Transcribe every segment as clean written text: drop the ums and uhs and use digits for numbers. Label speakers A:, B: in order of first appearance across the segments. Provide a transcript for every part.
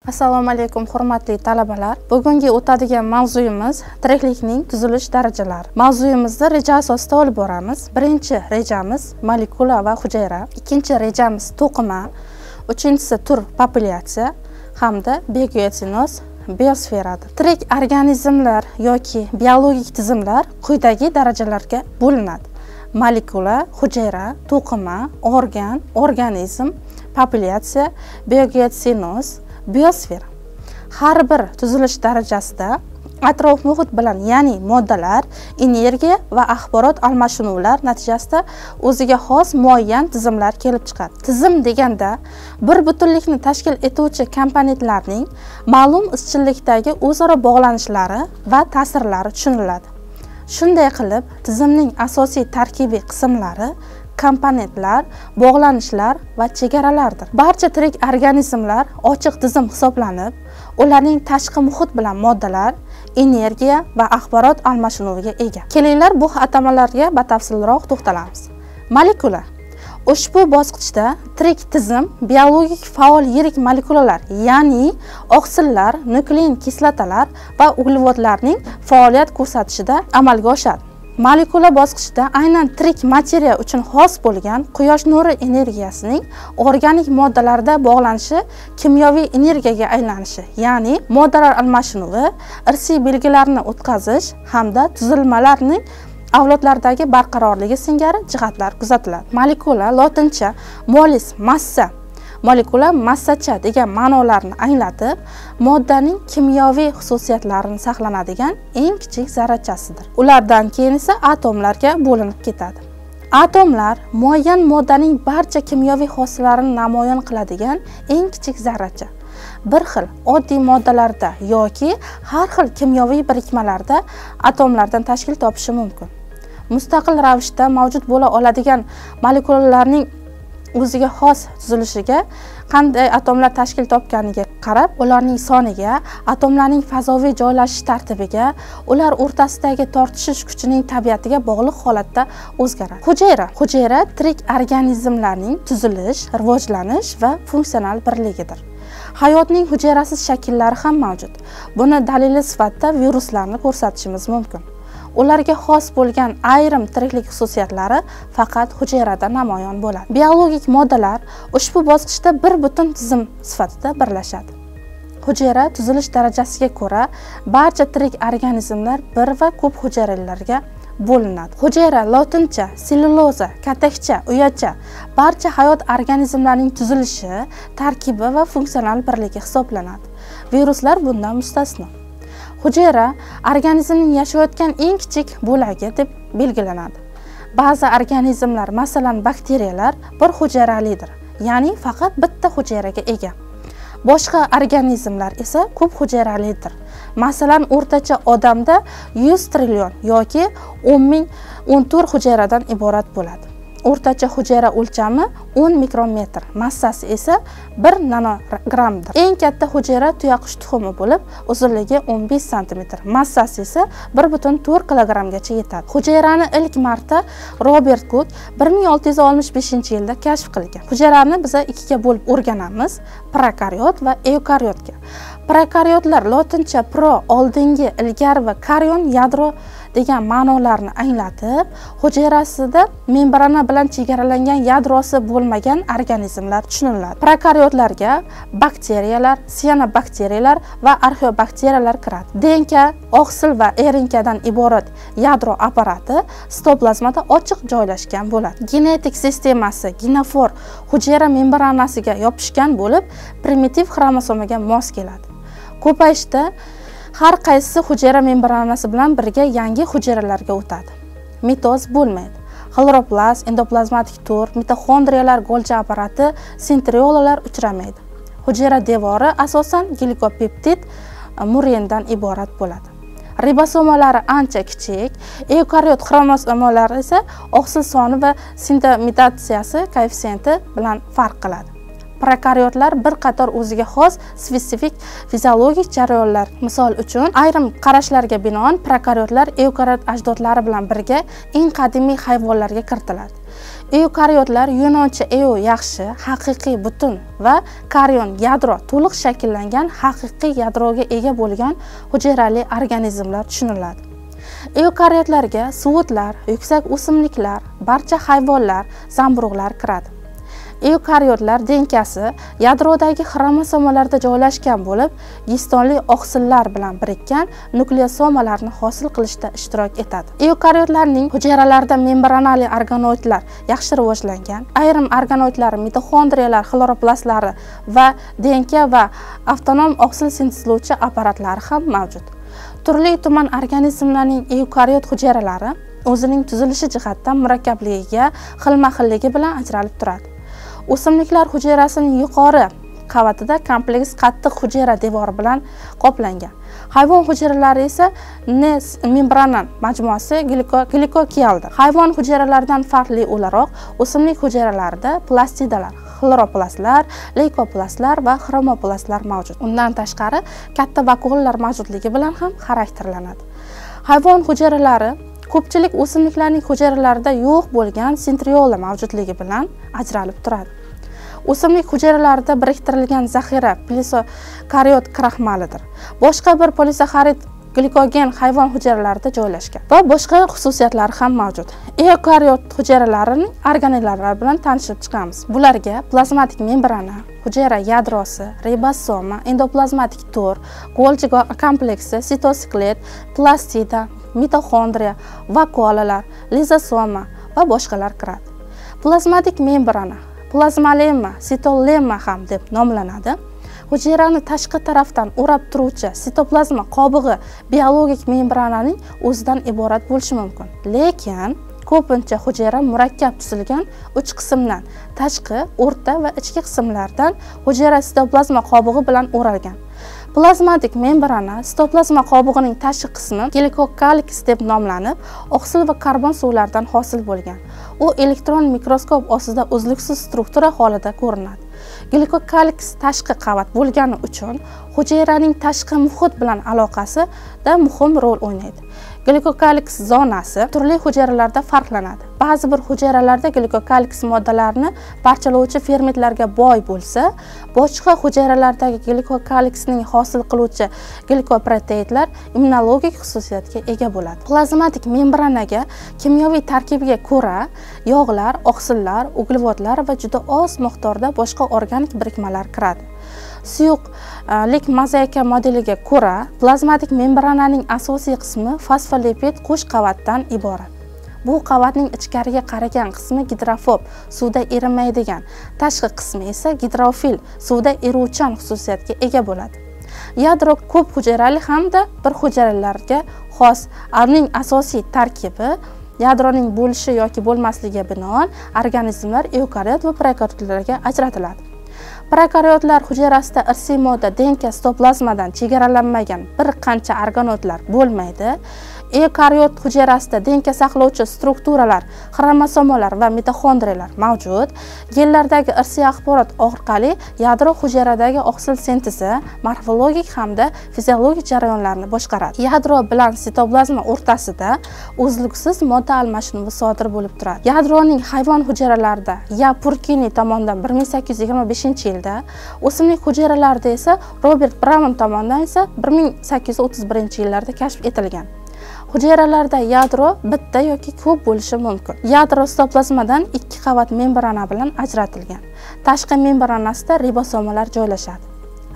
A: Assalomu alaykum hurmatli talabalar. Bugungi o'tadigan mavzuyimiz tiriklikning tuzilish darajalari. Mavzuyimizni reja asosida olib boramiz. Birinchi rejamiz molekula va hujayra, ikkinchi rejamiz to'qima, uchinchisi tur populyatsiya hamda biogeotsinoz biosferadir. Tirik organizmlar yoki biologik tizimlar quyidagi darajalarga bo'linadi. Molekula, hujayra, to'qima, organ, organizm, populyatsiya, biogeotsinoz, biosfera. Har bir tuzilish darajasida atrof muhit bilan, ya'ni moddalar, energiya va axborot almashinuvlar natijasida o'ziga xos muayyan tizimlar kelib chiqadi. Tizim deganda bir butunlikni tashkil etuvchi komponentlarning ma'lum izchillikdagi o'zaro bog'lanishlari va ta'sirlari tushuniladi. Shunday qilib, tizimning asosiy tarkibiy qismlari komponentlar, bog'lanishlar va chegaralardir. Barcha tirik organizmlar ochiq tizim hisoblanib, ularning tashqi muhit bilan moddalar, energiya va axborot almashinuviga ega. Kelinglar bu atamalarga batafsilroq to'xtalamiz. Molekula. Ushbu bosqichda tirik tizim biologik faol yirik molekulalar, ya'ni oksillar, nuklein kislotalar va uglevodlarning faoliyat ko'rsatishida amalga oshadi. Molekula bosqichida aynan tirik materiya uchun xos bo'lgan quyosh nuri energiyasining organik moddalarda bog'lanishi kimyoviy energiyaga aylanishi, ya'ni moddalar almashinuvi, irsiy belgilarni o'tkazish hamda tuzilmalarning avlodlardagi barqarorligi singari jihatlar kuzatiladi. Molekula lotincha molis massa, molekula massacha degan ma'nolarni anglatib, moddaning kimyoviy xususiyatlarini saqlanadigan eng kichik zarrachasidir. Ulardan keyin esa atomlarga bo'linib ketadi. Atomlar muayyan moddaning barcha kimyoviy xoslarini namoyon qiladigan eng kichik zarracha. Bir xil oddiy moddalarda yoki har xil kimyoviy birikmalarda atomlardan tashkil topishi mumkin. Mustaqil ravishda mavjud bo'la oladigan molekulalarning o'ziga xos tuzilishiga, qanday atomlar tashkil topganiga qarab, ularning soniga, atomlarning fazoviy joylashish tartibiga, ular o'rtasidagi tortishish kuchining tabiatiga bog'liq holatda o'zgaradi. Hujayra tirik organizmlarning tuzilish, rivojlanish va funksional birligidir. Hayotning hujayrasiz shakllari ham mavjud. Buni dalili sifatida viruslarni ko'rsatishimiz mumkin. Ularga xos bo'lgan ayrim tiriklik xususiyatlari faqat hujayrada namoyon bo'ladi. Biologik moddalar ushbu bosqichda bir butun tizim sifatida birlashadi. Hujayra tuzilish darajasiga ko'ra barcha tirik organizmlar bir va ko'p hujayralarga bo'linadi. Hujayra lotincha selluloza, katakcha, uyacha barcha hayot organizmlarining tuzilishi, tarkibi va funksional birligi hisoblanadi. Viruslar bundan mustasno. Hujayra organizmning yashayotgan eng kichik bo'lagi deb belgilanadi. Ba'zi organizmlar, masalan bakteriyalar bir hujayralidir, ya'ni faqat bitta hujayraga ega. Boshqa organizmlar esa ko'p hujayralidir. Masalan, o'rtacha odamda 100 trillion yoki 10,014 hujayradan iborat bo'ladi. O'rtacha hujayra o'lchami 10 mikrometr, massasi esa 1 nanogramdir. Eng katta hujayra tuyaqush tuxumi bo'lib, uzunligi 15 sm, massasi esa 1,4 kilogramgacha yetadi. Hujayrani ilk marta Robert Koch 1665-yilda kashf qilgan. Hujayrani biz ikkiga bo'lib o'rganamiz: prokariot va eukariotga. Prokariotlar lotincha pro oldingi, ilgari va karyon yadro degan ma'nolarni anglatib, hujayrasida membrana bilan chegaralangan yadrosi bo'lmagan organizmlar tushuniladi. Prokariotlarga bakteriyalar, siyanobakteriyalar va arxeobakteriyalar kiradi. DNK, oksil va RNKdan iborat yadro apparati sitoplazmada ochiq joylashgan bo'ladi. Genetik sistemasi genofor hujayra membranasiga yopishgan bo'lib, primitiv xromosomaga mos keladi. Ko'payishda har qaysi hujayra membranasi bilan birga yangi hujayralarga o'tadi. Mitoz bo'lmaydi. Xloroplast, endoplazmatik tur, mitoxondriyalar, Golgi apparati, sentriolalar uchramaydi. Hujayra devori asosan glikopeptid murindan iborat bo'ladi. Ribosomalari ancha kichik, eukariot xromosomalari esa oksil soni va sintomizatsiyasi koeffitsiyenti bilan farq qiladi. Prokariotlar bir qator o'ziga xos spesifik fiziologik jarayonlar. Misol uchun, ayrim qarashlarga binoan prokariotlar eukariot ajdodlari bilan birga eng qadimiy hayvonlarga kiritiladi. Eukariotlar yunoncha eu yaxshi, haqiqiy butun va karion yadro to'liq shakllangan haqiqiy yadroga ega bo'lgan hujayrali organizmlar tushuniladi. Eukariotlarga suvutlar, yuksak o'simliklar, barcha hayvonlar, zamburug'lar kiradi. Eukariotlar denkasi yadrodagi xromosomalarda joylashgan bo'lib, gistonli oqsillar bilan birikkan nukleosomalarni hosil qilishda ishtirok etadi. Eukariotlarning hujayralarida membranali organoidlar yaxshi rivojlangan. Ayrim organoidlar mitoxondriyalar, xloroplastlar va DNK va avtonom oqsil sintezlovchi apparatlari ham mavjud. Turli-tuman organizmlarning eukariot hujayralari o'zining tuzilishi jihatdan murakkabligiga, xilma-xilligi bilan ajralib turadi. O'simliklar hujayrasining yuqori qavatida kompleks qattiq hujayra devori bilan qoplangan. Hayvon hujayralari esa membranan majmuasi glikokialdir. Hayvon hujayralaridan farqli o'laroq, o'simlik hujayralarida plastidalar, xloroplastlar, leykoplastlar va xromoplastlar mavjud. Undan tashqari katta vakuollar mavjudligi bilan ham xarakterlanadi. Hayvon hujayralari ko'pchilik o'simliklarning hujayralarida yo'q bo'lgan sentriola mavjudligi bilan ajralib turadi. O'simlik hujayralarida biriktirilgan zaxira polisakariot kraxmalidir. Boshqa bir polisaxarid glikogen hayvon hujayralarida joylashgan va boshqa xususiyatlari ham mavjud. Eukariot hujayralarining organellari bilan tanishib chiqamiz. Bularga plazmatik membrana, hujayra yadrosi, ribosoma, endoplazmatik tor, Golgi kompleksi, sitosklet, plastida, mitoxondriya, vakuolalar, lizosoma va boshqalar kiradi. Plazmatik membrana, plazmalemma, sitolemma ham deb nomlanadi. Hujayrani tashqi tarafdan o'rab turuvchi sitoplazma qobig'i biologik membrananing o'zidan iborat bo'lishi mumkin. Lekin ko'pincha hujayra murakkab tuzilgan 3 qismdan, tashqi, o'rta va ichki qismlardan hujayra sitoplazma qobig'i bilan o'ralgan. Plazmatik membrana sitoplazma qobig'ining tashqi qismi glikokaliks deb nomlanib, oqsil va karbon suvlardan hosil bo'lgan. U elektron mikroskop ostida uzluksiz struktura holida ko'rinadi. Glikokaliks tashqi qavat bo'lgani uchun hujayraning tashqi muhit bilan aloqasida muhim rol o'ynaydi. Glikokaliks zonasi turli hujayralarda farqlanadi. Ba'zi bir hujayralarda glikokaliks moddalarini parchalovchi fermentlarga boy bo'lsa, boshqa hujayralardagi glikokaliksning hosil qiluvchi glikoproteinlar immunologik xususiyatga ega bo'ladi. Plazmatik membranaga kimyoviy tarkibiga ko'ra yog'lar, oqsillar, uglevodlar va juda oz miqdorda boshqa organik birikmalar kiradi. Suyuqlik mozaika modeliga ko'ra, plazmatik membrananing asosiy qismi fosfolipid qo'sh qavatdan iborat. Bu qavatning ichkariga qaragan qismi gidrofob, suvda erimaydigan, tashqi qismi esa gidrofil, suvda eruvchan xususiyatga ega bo'ladi. Yadro ko'p hujayrali hamda bir hujayralarga xos. Uning asosiy tarkibi yadroning bo'lishi yoki bo'lmasligiga binoan organizmlar eukariot va prokariotlarga ajratiladi. Prokariotlar hujayrasida irsiy modda DNK sitoplazmadan chegaralanmagan bir qancha organoidlar bo'lmaydi. Eukariot hujayrasida DNK saqlovchi strukturalar, xromosomalar va mitoxondriyalar mavjud. Genlardagi irsiy axborot orqali yadro hujayradagi oqsil sintezi, morfologik hamda fiziologik jarayonlarni boshqaradi. Yadro bilan sitoplazma o'rtasida uzluksiz modda almashinuvi sodir bo'lib turadi. Yadroning hayvon hujayralarida Purkini tomonidan 1825-yilda, o'simlik hujayralarida esa Robert Braun tomonidan esa 1831-yillarda kashf etilgan. Hujayralarda yadro bitta yoki ko'p bo'lishi mumkin. Yadro sitoplazmadan 2 qavat membrana bilan ajratilgan. Tashqi membranasida ribosomalar joylashadi.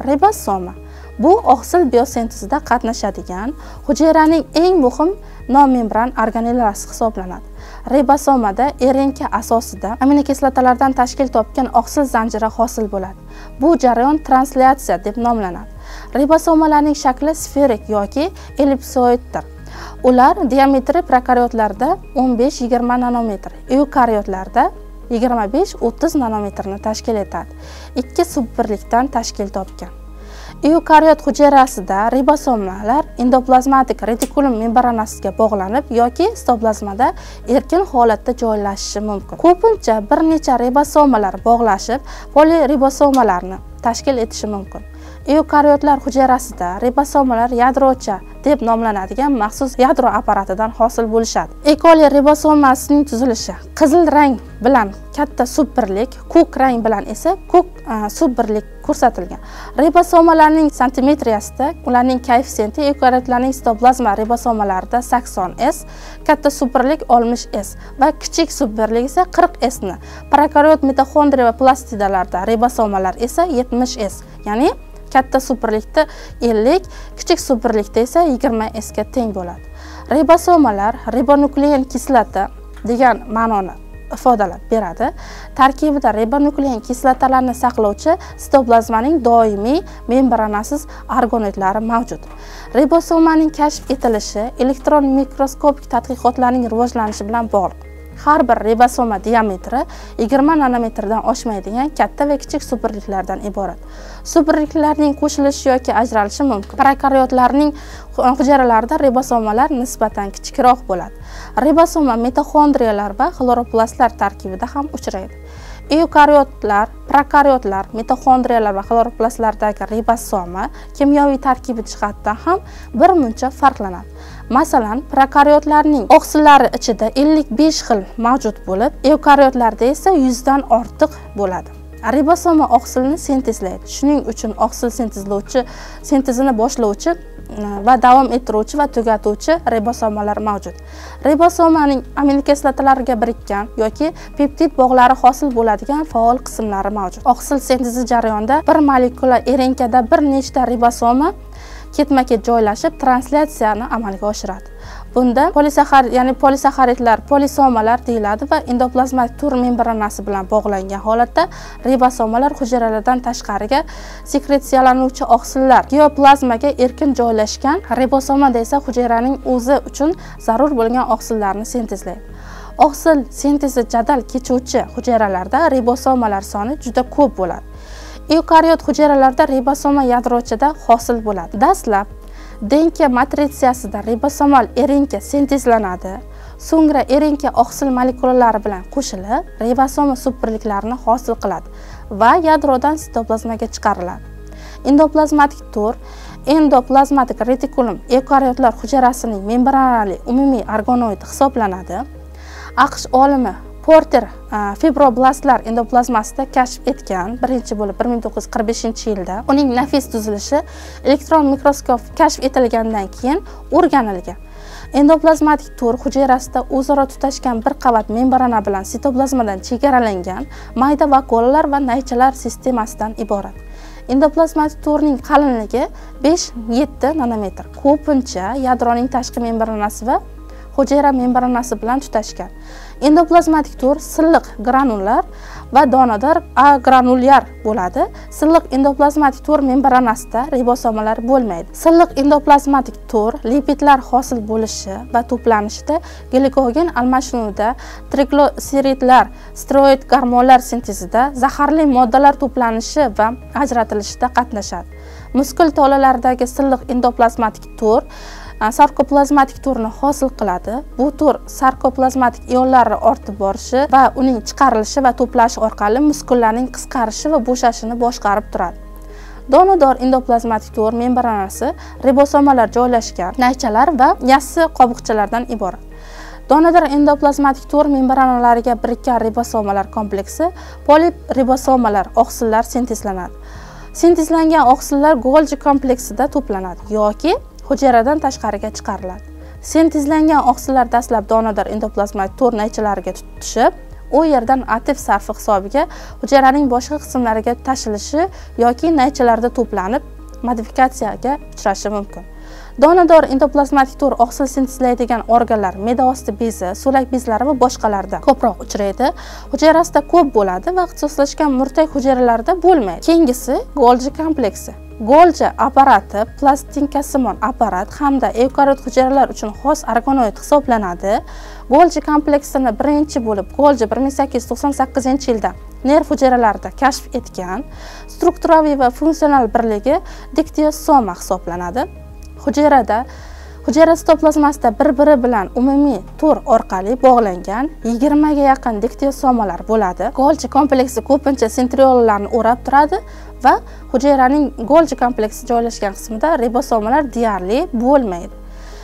A: Ribosoma bu oqsil biosintezida qatnashadigan hujayraning eng muhim nomembran organellasi hisoblanadi. Ribosomada RNK asosida aminokislotalardan tashkil topgan oqsil zanjiri hosil bo'ladi. Bu jarayon translyatsiya deb nomlanadi. Ribosomalarning shakli sferik yoki ellipsoiddir. Ular diametri prokariotlarda 15-20 nanometr, eukariotlarda 25-30 nanometrni tashkil etadi. 2 subbirlikdan tashkil topgan. Eukariot hujayrasida ribosomalar endoplazmatik retikulum membranasiga bog'lanib yoki sitoplazmada erkin holatda joylashishi mumkin. Ko'pincha bir necha ribosomalar bog'lashib poliribosomalarni tashkil etishi mumkin. Eukariotlar hujayrasida ribosomalar yadrocha deb nomlanadigan maxsus yadro apparatidan hosil bo'lishadi. E. coli ribosomasining tuzilishi qizil rang bilan katta subbirlik, ko'k rang bilan esa ko'k subbirlik ko'rsatilgan. Ribosomalarning santimetriyasida ularning koeffitsiyenti eukaryotlarning sitoplazma ribosomalarida 80S, katta subbirlik 60S va kichik subbirlik esa 40S ni, prokaryot mitoxondriya va plastidalarda ribosomalar esa 70S, ya'ni katta subbirlikda 50, kichik subbirlikda esa 20S ga teng bo'ladi. Ribosomalar ribonuklein kislota degan ma'noni ifodalab beradi. Tarkibida ribonuklein kislotalarni saqlovchi sitoplazmaning doimiy membranasiz organoidlari mavjud. Ribosomaning kashf etilishi elektron mikroskopik tadqiqotlarning rivojlanishi bilan bog'liq. Har bir ribosoma diametri 20 nanometrdan oshmaydigan katta va kichik subbirliklardan iborat. Subbirliklarning qo'shilishi yoki ajralishi mumkin. Prokaryotlarning hujayralarida ribosomalar nisbatan kichikroq bo'ladi. Ribosoma mitoxondriyalar va xloroplastlar tarkibida ham uchraydi. Eukaryotlar, prokaryotlar, mitoxondriyalar va xloroplastlardagi ribosoma kimyoviy tarkibi jihatdan ham bir muncha farqlanadi. Masalan, prokaryotlarning oqsillari ichida 55 xil mavjud bo'lib, eukaryotlarda esa 100 dan ortiq bo'ladi. Ribosoma oqsilni sintezlaydi. Shuning uchun oqsil sintezini boshlovchi va davom ettiruvchi va tugatuvchi ribosomalar mavjud. Ribosomaning aminokislotalarga birikkan yoki peptid bog'lari hosil bo'ladigan faol qismlari mavjud. Oqsil sintezi jarayonida bir molekula erinkada bir nechta ribosoma ketma-ket joylashib translyatsiyani amalga oshiradi. Bunda polisaxaridlar polisomalar deyiladi va endoplazmatik tur membranasi bilan bog'langan holatda ribosomalar hujayralardan tashqariga sekretsiyallanuvchi oqsillar geoplazmaga erkin joylashgan, ribosomada esa hujayraning o'zi uchun zarur bo'lgan oqsillarni sintezlaydi. Oqsil sintezi jadal kechuvchi hujayralarda ribosomalar soni juda ko'p bo'ladi. Eukaryot hujayralarda ribosoma yadrochida hosil bo'ladi. Dastlab DNK matritsasida ribosomal erinka sintezlanadi. So'ngra erinka oqsil molekulalari bilan qo'shilib, ribosoma subbirliklarini hosil qiladi va yadrodan sitoplazmaga chiqariladi. Endoplazmatik tur, endoplazmatik retikulum eukaryotlar hujayrasining membranali umumiy organoidi hisoblanadi. AQSh olimi Porter fibroblastlar endoplazmasida kashf etgan birinchi bo'lib 1945-yilda. Uning nafis tuzilishi elektron mikroskop kashf etilgandan keyin o'rganilgan. Endoplazmatik tur hujayrasida o'zaro tutashgan bir qavat membrana bilan sitoplazmadan chegaralangan mayda vakolalar va naychalar sistemasidan iborat. Endoplazmatik turning qalinligi 5-7 nanometr. Ko'pincha yadroning tashqi membranasi va hujayra membranasi bilan tutashgan. Endoplazmatik tur silliq granular va donador agranulyar bo'ladi. Silliq endoplazmatik tur membranasida ribosomalar bo'lmaydi. Silliq endoplazmatik tur lipidlar hosil bo'lishi va to'planishida glikogen almashinuvida, trigliseridlar, steroid gormonlar sintezida, zaharli moddalar to'planishi va ajratilishida qatnashadi. Muskul tolalaridagi silliq endoplazmatik tur sarkoplazmatik turni hosil qiladi. Bu tur sarkoplazmatik ionlari ortib borishi va uning chiqarilishi va to'plashi orqali muskullarning qisqarishi va bo'shashini boshqarib turadi. Donador endoplazmatik tur membranasi ribosomalar joylashgan naychalar va yassi qobiqchalardan iborat. Donador endoplazmatik tur membranalariga birikkan ribosomalar kompleksi poliribosomalar oqsillar sintezlanadi. Sintezlangan oqsillar Golgi kompleksida to'planadi yoki hujayradan tashqariga chiqariladi. Sintezlangan oqsillar dastlab donador endoplazmatik tur naychalariga tutishib, u yerdan aktiv sarfi hisobiga hujayraning boshqa qismlariga tashilishi yoki naychalarda to'planib modifikatsiyaga uchrashi mumkin. Donador endoplazmatik tur oqsil sintezlaydigan organlar me'da osti bezi, so'lak bezlari va boshqalarda ko'proq uchraydi. Hujayrasida ko'p bo'ladi va ixtisoslashgan murtak hujayralarda bo'lmaydi. Keyingisi Golgi kompleksi. Golgi apparati plastinkasimon apparat hamda eukaryot hujayralar uchun xos organoid hisoblanadi. Golgi kompleksini birinchi bo'lib Golgi 1898-yilda nerv hujayralarida kashf etgan. Strukturaviy va funksional birligi diktiosoma hisoblanadi. Hujayrada Hujayra sitoplazmasida bir-biri bilan umumiy tur orqali bog'langan 20 ga yaqin diktiosomalar bo'ladi. Golgi kompleksi ko'pincha sentriollarni o'rab turadi va hujayraning Golgi kompleksi joylashgan qismida ribosomalar deyarli bo'lmaydi.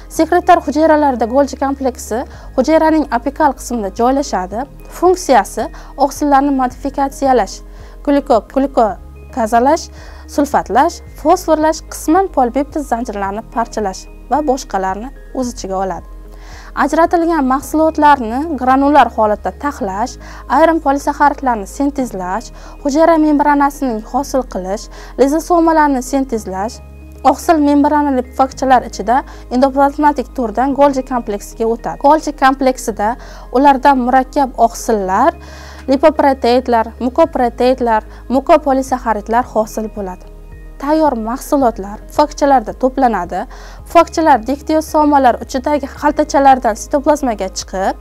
A: Sekretar hujayralarda Golgi kompleksi hujayraning apikal qismida joylashadi. Funksiyasi oqsillarni modifikatsiyalash, glukozalash, sulfatlash, fosforlash, qisman polipeptid zanjirlarni parchalash va boshqalarni o'z ichiga oladi. Ajratilgan mahsulotlarni granular holatda taxlash, ayrim polisaxaridlarni sintezlash, hujayra membranasining hosil qilish, lizosomalarni sintezlash, oqsil membranali pufakchalar ichida endoplazmatik turdan Golgi kompleksiga o'tadi. Golgi kompleksida ulardan murakkab oqsillar, lipoproteidlar, mukoproteidlar, mukopolisaxaridlar hosil bo'ladi. Tayyor mahsulotlar pufakchalarda to'planadi. Pufakchalar diktiosomalar uchidagi xaltachalardan sitoplazmaga chiqib,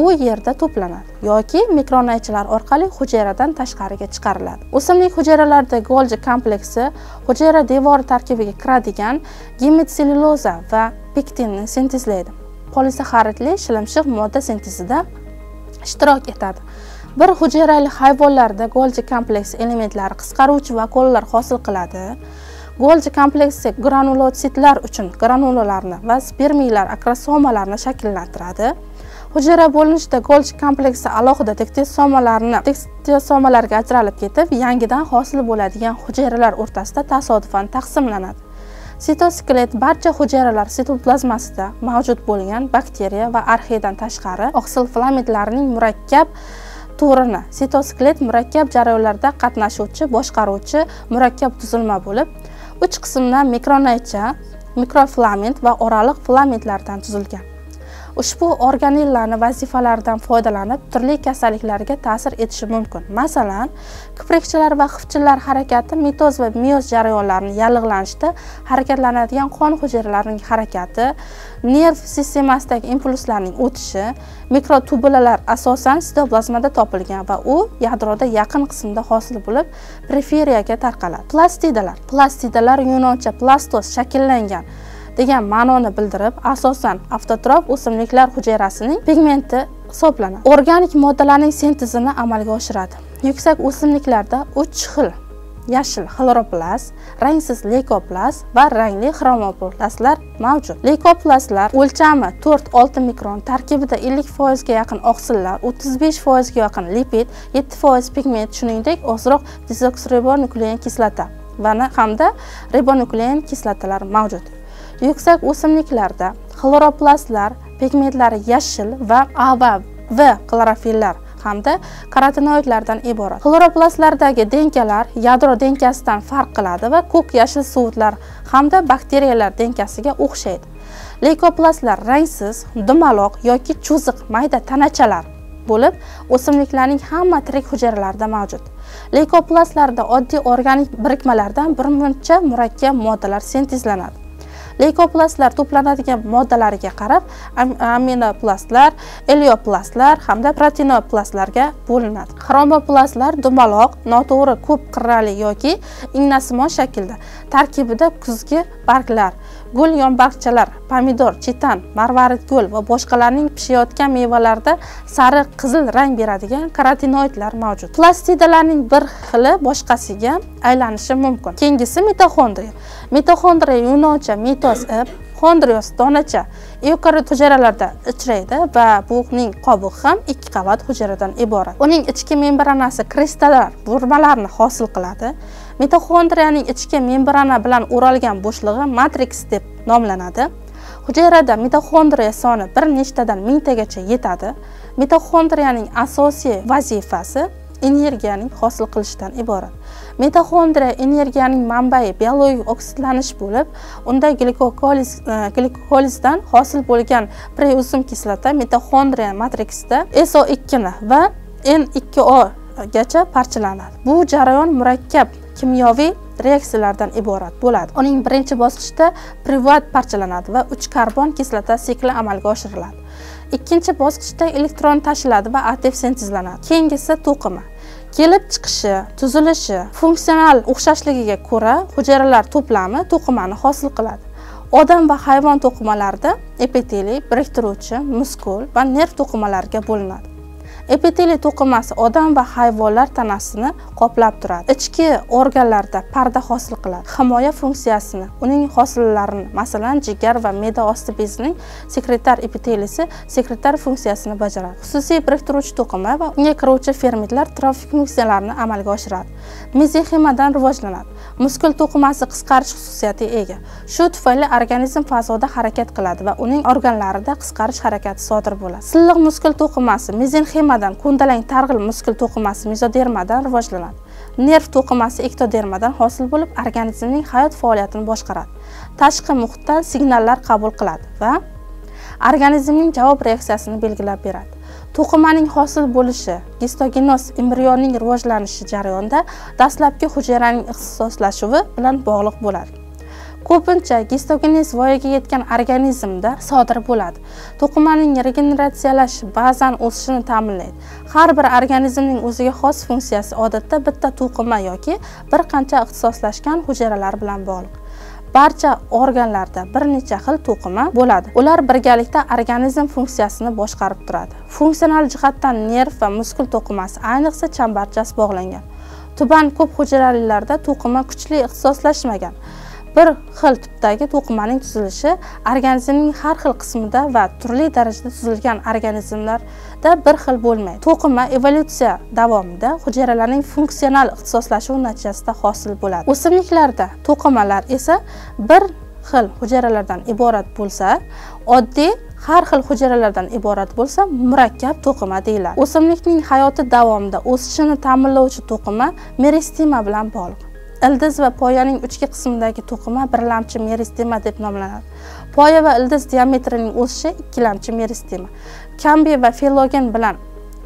A: u yerda to'planadi yoki mikronaychalar orqali hujayradan tashqariga chiqariladi. O'simlik hujayralarida Golgi kompleksi hujayra devori tarkibiga kiradigan gemitsellyuloza va pektinni sintezlaydi. Polisaxaridli shilimshiq modda sintezida ishtirok etadi. Bir hujayrali hayvonlarda Golgi kompleksi elementlari qisqaruvchi vakuollar hosil qiladi. Golgi kompleksi granulositlar uchun granulalarni va spermiylar akrosomalarni shakllantiradi. Hujayra bo'linishida Golgi kompleksi alohida diktiosomalarga ajralib ketib, yangidan hosil bo'ladigan hujayralar o'rtasida tasodifan taqsimlanadi. Sitoskelet barcha hujayralar sitoplazmasida mavjud bo'lgan bakteriya va arxedan tashqari oqsil filamentlarning murakkab turini sitoskelet murakkab jarayonlarda qatnashuvchi, boshqaruvchi murakkab tuzilma bo'lib, 3 qismdan mikronaycha, mikrofilament va oraliq filamentlardan tuzilgan. Ushbu organellarning vazifalaridan foydalanib turli kasalliklarga ta'sir etishi mumkin. Masalan, kiprikchalar va xifchillar harakati mitoz va meyoz jarayonlarining yallig'lanishida harakatlanadigan qon hujayralarining harakati, nerv sistemasidagi impulslarning o'tishi, mikrotubulalar asosan sitoplazmada topilgan va u yadroda yaqin qismda hosil bo'lib, periferiyaga tarqaladi. Plastidalar yunoncha plastos shakllangan degan ma'noni bildirib, asosan avtotrof o'simliklar hujayrasining pigmenti hisoblanadi. Organik moddalarning sintezini amalga oshiradi. Yuksak o'simliklarda 3 xil: yashil xloroplast, rangsiz leykoplast va rangli xromoplastlar mavjud. Leykoplastlar o'lchami 4-6 mikron, tarkibida 50% ga yaqin oqsillar, 35% ga yaqin lipid, 7% pigment, shuningdek ozroq dezoksiribonuklein kislota va hamda ribonuklein kislotalar mavjud. Yuksak o'simliklarda xloroplastlar pigmentlari yashil va A va V klorofillar hamda karotinoidlardan iborat. Xloroplastlardagi denkalar yadro denkasidan farq qiladi va ko'k yashil suvutlar hamda bakteriyalar denkasiga o'xshaydi. Leykoplastlar rangsiz, dumaloq yoki cho'ziq mayda tanachalar bo'lib, o'simliklarning hamma tirik hujayralarida mavjud. Leykoplastlarda oddiy organik birikmalardan birmuncha murakkab moddalar sintezlanadi. Leykoplastlar to'planadigan moddalariga qarab aminoplastlar, elioplastlar hamda protinoplastlarga bo'linadi. Xromoplastlar dumaloq, noto'g'ri ko'p qirrali yoki ignasimon shaklda. Tarkibida kuzgi barglar, gul yonbaqchalar, pomidor, chitan, marvarid gul va boshqalarning pishayotgan mevalarda sariq, qizil rang beradigan karotinoidlar mavjud. Plastidalarning bir xili boshqasiga aylanishi mumkin. Keyingisi mitoxondriya. Mitoxondriya yunoncha mitos xondrios donacha eukariot hujayralarda uchraydi va buning qobig'i ham 2 qavat hujayradan iborat. Uning ichki membranasi kristallar burmalarni hosil qiladi. Mitoxondriyaning ichki membrana bilan o'ralgan bo'shlig'i matrix deb nomlanadi. Hujayrada mitoxondriya soni bir nechtadan mingtagacha yetadi. Mitoxondriyaning asosiy vazifasi energiyaning hosil qilishdan iborat. Mitoxondriya energiyaning manbai biologik oksidlanish bo'lib, unda glikokolizdan hosil bo'lgan preuzum kislota mitoxondriya matriksida SO2 ni va N2O gacha parchalanadi. Bu jarayon murakkab kimyoviy reaksiyalardan iborat bo'ladi. Uning birinchi bosqichda privat parchalanadi va 3 karbon kislota sikli amalga oshiriladi. Ikkinchi bosqichda elektron tashiladi va aktiv sintezlanadi. Keyingisi to'qima. Kelib chiqishi, tuzilishi, funksional o'xshashligiga ko'ra hujayralar to'plami to'qimani hosil qiladi. Odam va hayvon to'qimalarida epiteliy, biriktiruvchi, muskul va nerv to'qimalariga bo'linadi. Epiteliy to'qimasi odam va hayvonlar tanasini qoplab turadi. Ichki organlarda parda hosil qiladi. Himoya funksiyasini, uning hosillarini, masalan, jigar va me'da osti bezining sekretar epiteliysi sekretar funksiyasini bajaradi. Xususiy biriktiruvchi to'qima va unga kiruvchi fermentlar trofik funksiyalarini amalga oshiradi. Mezenximadan rivojlanadi. Muskul to'qimasi qisqarish xususiyatiga ega. Shu tufayli organizm fazoda harakat qiladi va uning organlarida qisqarish harakati sodir bo'ladi. Silliq muskul to'qimasi mezenximadan, ko'ndalang targ'il muskul to'qimasi mezodermadan rivojlanadi. Nerv to'qimasi ektodermadan hosil bo'lib, organizmning hayot faoliyatini boshqaradi. Tashqi muhitdan signallar qabul qiladi va organizmning javob reaksiyasini belgilab beradi. To'qimaning hosil bo'lishi gistogenoz embrionning rivojlanishi jarayonida dastlabki hujayraning ixtisoslashuvi bilan bog'liq bo'ladi. Ko'pincha gistogenez voyaga yetgan organizmda sodir bo'ladi. To'qimaning regeneratsiyalash, ba'zan o'sishini ta'minlaydi. Har bir organizmning o'ziga xos funksiyasi odatda bitta to'qima yoki bir qancha ixtisoslashgan hujayralar bilan bog'liq. Barcha organlarda bir necha xil to'qima bo'ladi. Ular birgalikda organizm funksiyasini boshqarib turadi. Funksional jihatdan nerv va muskul to'qimasi ayniqsa chambarchas bog'langan. Tuban ko'p hujayralarda to'qima kuchli ixtisoslashmagan. Bir xil tipdagi to'qimaning tuzilishi organizmning har xil qismida va turli darajada tuzilgan organizmlarda bir xil bo'lmaydi. To'qima evolyutsiya davomida hujayralarning funksional ixtisoslashuvi natijasida hosil bo'ladi. O'simliklarda to'qimalar esa bir xil hujayralardan iborat bo'lsa, oddiy har xil hujayralardan iborat bo'lsa, murakkab to'qima deyiladi. O'simlikning hayoti davomida o'sishini ta'minlovchi to'qima meristema bilan bog'liq. Ildiz va poyaning ichki qismidagi to'qima birlamchi meristema deb nomlanadi. Poya va ildiz diametrining o'sishi ikkilamchi meristema. Kambiy va filogen bilan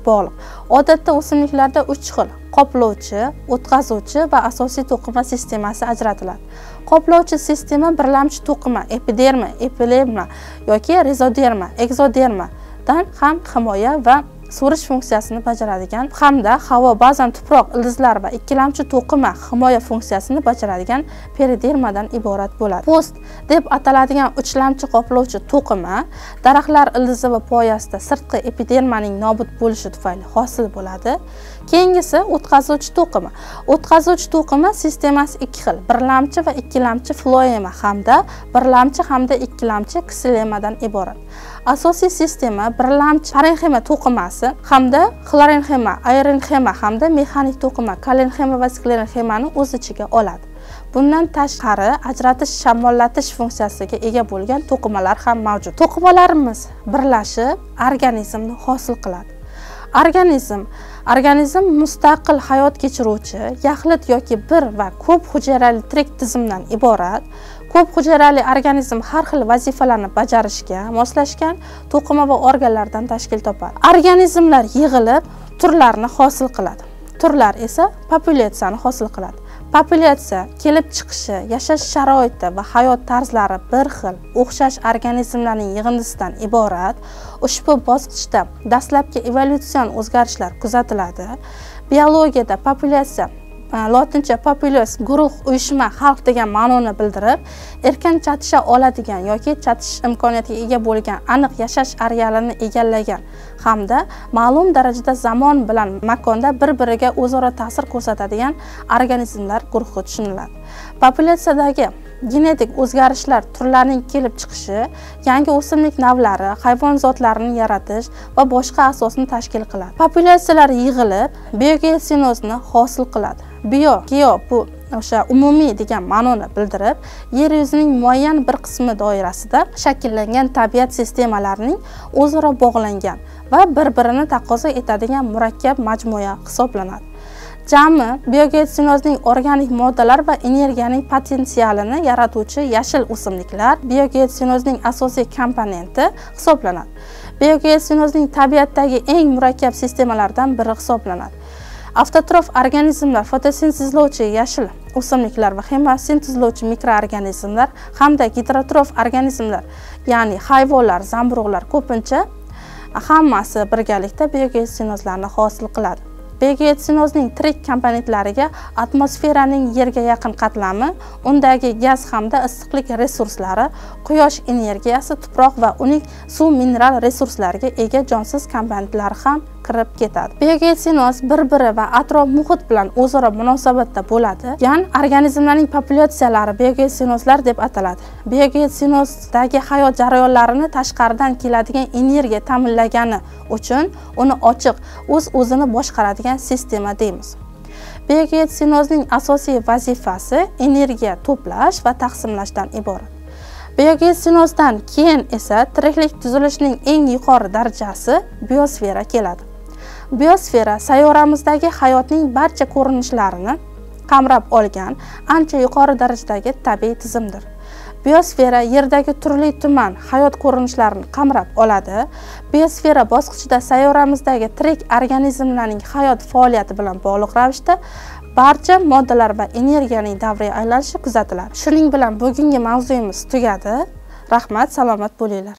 A: bog'liq. Odatda o'simliklarda 3 xil qoplovchi, o'tkazuvchi va asosiy to'qima sistemasi ajratiladi. Qoplovchi sistema birlamchi to'qima epiderma, epilemma yoki rizoderma, ekzoderma dan ham himoya va so'rish funksiyasini bajaradigan hamda havo, ba'zan tuproq, ildizlar va ikkilamchi to'qima himoya funksiyasini bajaradigan peridermadan iborat bo'ladi. Post deb ataladigan uchlamchi qoplovchi to'qima daraxtlar ildizi va poyasida sirtqi epidermaning nobud bo'lishi tufayli hosil bo'ladi. Keyingisi o'tkazuvchi to'qima. O'tkazuvchi to'qima sistemasi ikki xil: birlamchi va ikkilamchi floema hamda birlamchi hamda ikkilamchi ksilemadan iborat. Asosiy sistema birlamchi parenxima to'qimasi hamda xlorenxima, aerenxima hamda mexanik to'qima kalenxima va sklerenximani o'z ichiga oladi. Bundan tashqari ajratish, shamollatish funksiyasiga ega bo'lgan to'qimalar ham mavjud. To'qimalarimiz birlashib organizmni hosil qiladi. Organizm mustaqil hayot kechiruvchi, yaxlit yoki bir va ko'p hujayrali tirik tizimdan iborat. Ko'p hujayrali organizm har xil vazifalarni bajarishga moslashgan to'qima va organlardan tashkil topadi. Organizmlar yig'ilib turlarni hosil qiladi. Turlar esa populyatsiyani hosil qiladi. Populyatsiya kelib chiqishi, yashash sharoiti va hayot tarzlari bir xil, o'xshash organizmlarning yig'indisidan iborat. Ushbu bosqichda dastlabki evolyutsion o'zgarishlar kuzatiladi. Biologiyada populyatsiya lotincha populus guruh, uyushma, xalq degan ma'noni bildirib, erkin chatisha oladigan yoki chatish imkoniyatiga ega bo'lgan aniq yashash arealini egallagan hamda ma'lum darajada zamon bilan makonda bir-biriga o'zaro ta'sir ko'rsatadigan organizmlar guruhi tushuniladi. Populyatsiyadagi genetik o'zgarishlar turlarning kelib chiqishi, yangi o'simlik navlari, hayvon zotlarini yaratish va boshqa asosni tashkil qiladi. Populyatsiyalar yig'ilib biogeosinozni hosil qiladi. Geo bu o'sha umumiy degan ma'noni bildirib, yer yuzining muayyan bir qismi doirasida shakllangan tabiat sistemalarining o'zaro bog'langan va bir-birini taqozo etadigan murakkab majmua hisoblanadi. Jami biogeosinozning organik moddalar va energiyaning potensialini yaratuvchi yashil o'simliklar biogeosinozning asosiy komponenti hisoblanadi. Biogeosinozning tabiatdagi eng murakkab sistemalardan biri hisoblanadi. Avtotrof organizmlar, fotosintezlovchi yashil o'simliklar va xemosintezlovchi mikroorganizmlar hamda gidrotrof organizmlar, ya'ni hayvonlar, zamburug'lar ko'pincha hammasi birgalikda biogeosinozlarni hosil qiladi. Biogeotsinozning tirik komponentlariga atmosferaning Yerga yaqin qatlami, undagi gaz hamda issiqlik resurslari, quyosh energiyasi, tuproq va uning suv mineral resurslariga ega jonsiz komponentlari ham kirib ketadi. Biogeotsinoz bir-biri va atrof muhit bilan o'zaro munosabatda bo'ladigan organizmlarning populyatsiyalari biogeotsinozlar deb ataladi. Biogeotsinozdagi hayot jarayonlarini tashqaridan keladigan energiya ta'minlagani uchun uni ochiq, o'z-o'zini boshqaradigan sistema deymiz. Biogeotsinozning asosiy vazifasi energiya to'plash va taqsimlashdan iborat. Biogeotsinozdan keyin esa tiriklik tuzilishining eng yuqori darajasi biosfera keladi. Biosfera sayyoramizdagi hayotning barcha ko'rinishlarini qamrab olgan ancha yuqori darajadagi tabiiy tizimdir. Biosfera Yerdagi turli-tuman hayot ko'rinishlarini qamrab oladi. Biosfera bosqichida sayyoramizdagi tirik organizmlarning hayot faoliyati bilan bog'liq ravishda barcha moddalar va energiyaning davriy aylanishi kuzatiladi. Shuning bilan bugungi mavzuyimiz tugadi. Rahmat, salomat bo'linglar.